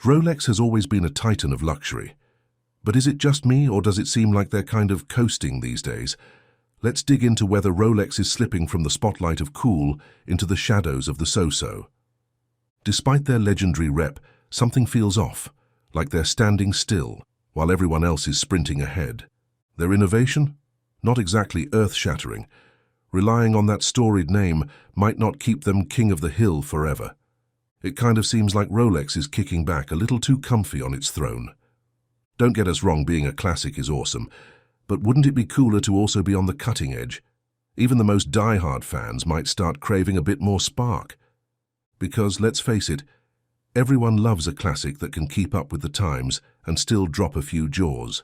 Rolex has always been a titan of luxury. But is it just me, or does it seem like they're kind of coasting these days? Let's dig into whether Rolex is slipping from the spotlight of cool into the shadows of the so-so. Despite their legendary rep, something feels off, like they're standing still while everyone else is sprinting ahead. Their innovation? Not exactly earth-shattering. Relying on that storied name might not keep them king of the hill forever. It kind of seems like Rolex is kicking back a little too comfy on its throne. Don't get us wrong, being a classic is awesome, but wouldn't it be cooler to also be on the cutting edge? Even the most die-hard fans might start craving a bit more spark. Because, let's face it, everyone loves a classic that can keep up with the times and still drop a few jaws.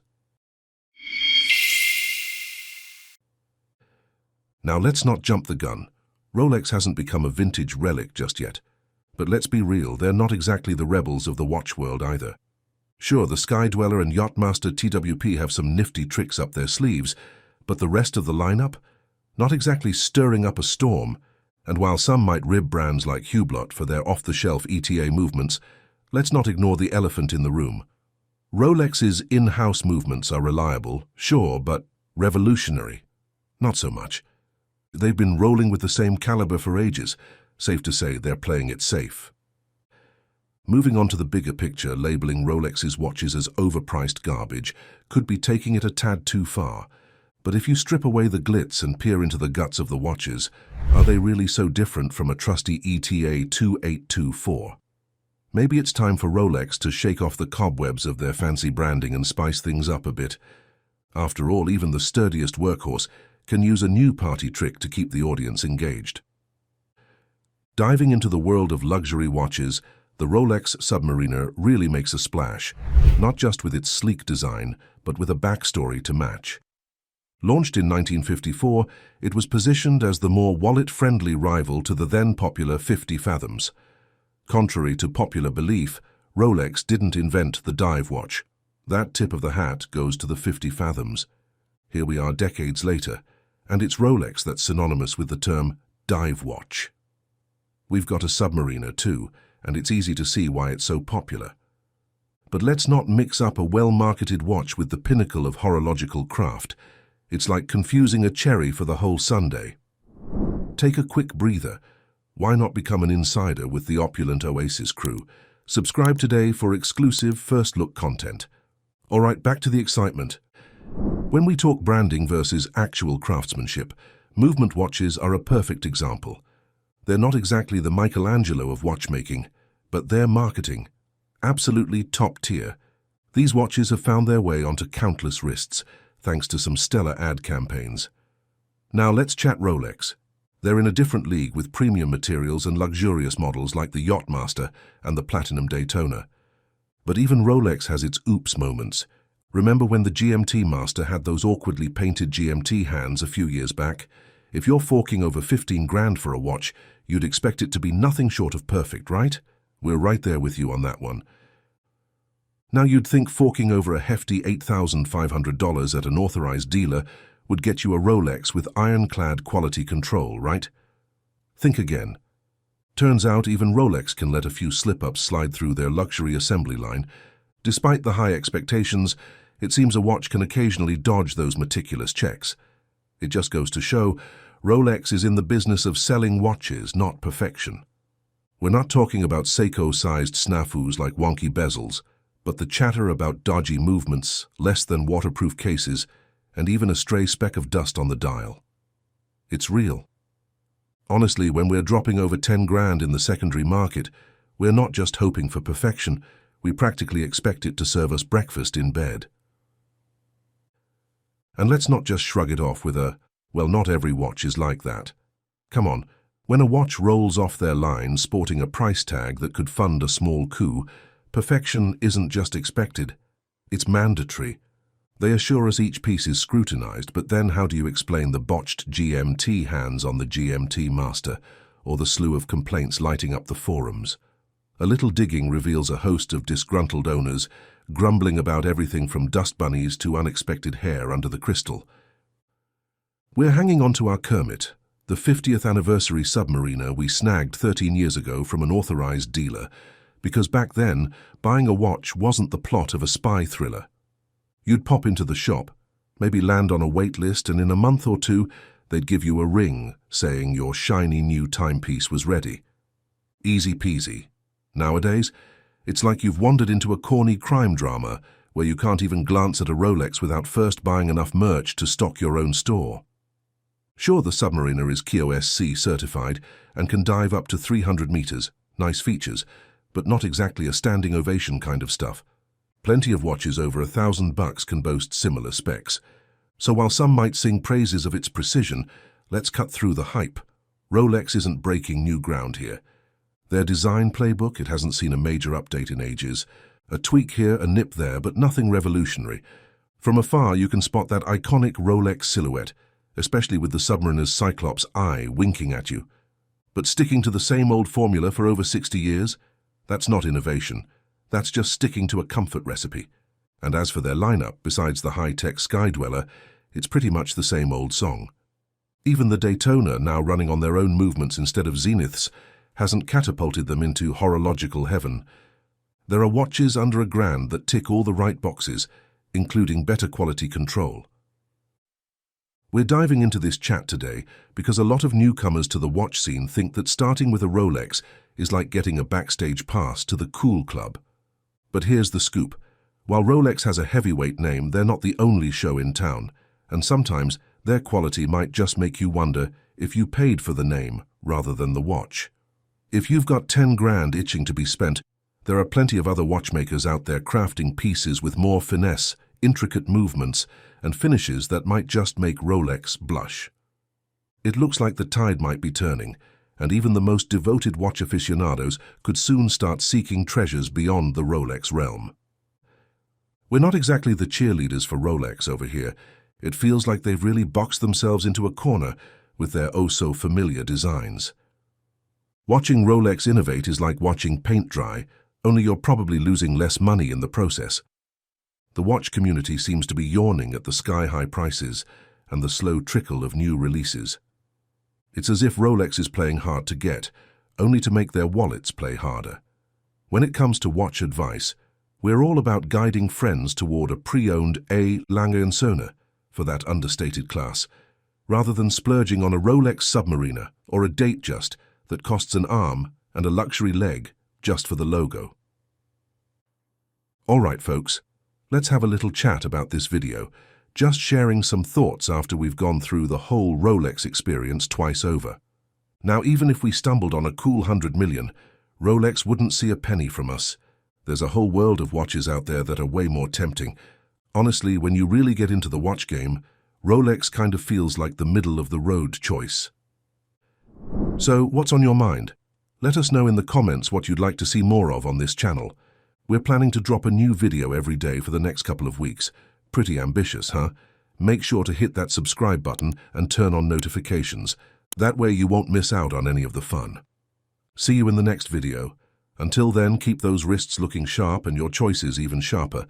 Now let's not jump the gun. Rolex hasn't become a vintage relic just yet. But let's be real, they're not exactly the rebels of the watch world either. Sure, the Sky-Dweller and Yacht-Master TWP have some nifty tricks up their sleeves, but the rest of the lineup? Not exactly stirring up a storm. And while some might rib brands like Hublot for their off-the-shelf ETA movements, let's not ignore the elephant in the room. Rolex's in-house movements are reliable, sure, but revolutionary. Not so much. They've been rolling with the same caliber for ages. Safe to say they're playing it safe. Moving on to the bigger picture, labeling Rolex's watches as overpriced garbage could be taking it a tad too far. But if you strip away the glitz and peer into the guts of the watches, are they really so different from a trusty ETA 2824? Maybe it's time for Rolex to shake off the cobwebs of their fancy branding and spice things up a bit. After all, even the sturdiest workhorse can use a new party trick to keep the audience engaged. Diving into the world of luxury watches, the Rolex Submariner really makes a splash, not just with its sleek design, but with a backstory to match. Launched in 1954, it was positioned as the more wallet-friendly rival to the then-popular 50 Fathoms. Contrary to popular belief, Rolex didn't invent the dive watch. That tip of the hat goes to the 50 Fathoms. Here we are decades later, and it's Rolex that's synonymous with the term dive watch. We've got a Submariner too, and it's easy to see why it's so popular. But let's not mix up a well-marketed watch with the pinnacle of horological craft. It's like confusing a cherry for the whole sundae. Take a quick breather. Why not become an insider with the opulent Oasis crew? Subscribe today for exclusive first-look content. All right, back to the excitement. When we talk branding versus actual craftsmanship, movement watches are a perfect example. They're not exactly the Michelangelo of watchmaking, but they're marketing. Absolutely top tier. These watches have found their way onto countless wrists, thanks to some stellar ad campaigns. Now let's chat Rolex. They're in a different league with premium materials and luxurious models like the Yacht-Master and the Platinum Daytona. But even Rolex has its oops moments. Remember when the GMT Master had those awkwardly painted GMT hands a few years back? If you're forking over 15 grand for a watch, you'd expect it to be nothing short of perfect, right? We're right there with you on that one. Now you'd think forking over a hefty $8,500 at an authorized dealer would get you a Rolex with ironclad quality control, right? Think again. Turns out even Rolex can let a few slip-ups slide through their luxury assembly line. Despite the high expectations, it seems a watch can occasionally dodge those meticulous checks. It just goes to show, Rolex is in the business of selling watches, not perfection. We're not talking about Seiko-sized snafus like wonky bezels, but the chatter about dodgy movements, less than waterproof cases, and even a stray speck of dust on the dial. It's real. Honestly, when we're dropping over 10 grand in the secondary market, we're not just hoping for perfection, we practically expect it to serve us breakfast in bed. And let's not just shrug it off with a, well, not every watch is like that. Come on, when a watch rolls off their line sporting a price tag that could fund a small coup, perfection isn't just expected, it's mandatory. They assure us each piece is scrutinized, but then how do you explain the botched GMT hands on the GMT Master, or the slew of complaints lighting up the forums? A little digging reveals a host of disgruntled owners, grumbling about everything from dust bunnies to unexpected hair under the crystal. We're hanging on to our Kermit, the 50th anniversary Submariner we snagged 13 years ago from an authorized dealer, Because back then, buying a watch wasn't the plot of a spy thriller. You'd pop into the shop, maybe land on a wait list, and in a month or two, they'd give you a ring saying your shiny new timepiece was ready. Easy peasy. Nowadays, it's like you've wandered into a corny crime drama where you can't even glance at a Rolex without first buying enough merch to stock your own store. Sure, the Submariner is QoS-C certified and can dive up to 300 meters, nice features, but not exactly a standing ovation kind of stuff. Plenty of watches over $1,000 can boast similar specs. So while some might sing praises of its precision, let's cut through the hype. Rolex isn't breaking new ground here. Their design playbook, it hasn't seen a major update in ages. A tweak here, a nip there, but nothing revolutionary. From afar, you can spot that iconic Rolex silhouette, especially with the Submariner's Cyclops eye winking at you. But sticking to the same old formula for over 60 years? That's not innovation. That's just sticking to a comfort recipe. And as for their lineup, besides the high-tech Sky-Dweller, it's pretty much the same old song. Even the Daytona, now running on their own movements instead of zeniths, hasn't catapulted them into horological heaven. There are watches under $1,000 that tick all the right boxes, including better quality control. We're diving into this chat today because a lot of newcomers to the watch scene think that starting with a Rolex is like getting a backstage pass to the cool club. But here's the scoop. While Rolex has a heavyweight name, they're not the only show in town, and sometimes their quality might just make you wonder if you paid for the name rather than the watch. If you've got $10,000 itching to be spent, there are plenty of other watchmakers out there crafting pieces with more finesse, intricate movements, and finishes that might just make Rolex blush. It looks like the tide might be turning, and even the most devoted watch aficionados could soon start seeking treasures beyond the Rolex realm. We're not exactly the cheerleaders for Rolex over here. It feels like they've really boxed themselves into a corner with their oh-so-familiar designs. Watching Rolex innovate is like watching paint dry, only you're probably losing less money in the process. The watch community seems to be yawning at the sky-high prices and the slow trickle of new releases. It's as if Rolex is playing hard to get, only to make their wallets play harder. When it comes to watch advice, we're all about guiding friends toward a pre-owned A. Lange & Söhne, for that understated class, rather than splurging on a Rolex Submariner or a Datejust that costs an arm and a luxury leg just for the logo. All right, folks, let's have a little chat about this video, just sharing some thoughts after we've gone through the whole Rolex experience twice over. Now, even if we stumbled on a cool 100 million, Rolex wouldn't see a penny from us. There's a whole world of watches out there that are way more tempting. Honestly, when you really get into the watch game, Rolex kind of feels like the middle-of-the-road choice. So, what's on your mind? Let us know in the comments what you'd like to see more of on this channel. We're planning to drop a new video every day for the next couple of weeks. Pretty ambitious, huh? Make sure to hit that subscribe button and turn on notifications. That way you won't miss out on any of the fun. See you in the next video. Until then, keep those wrists looking sharp and your choices even sharper.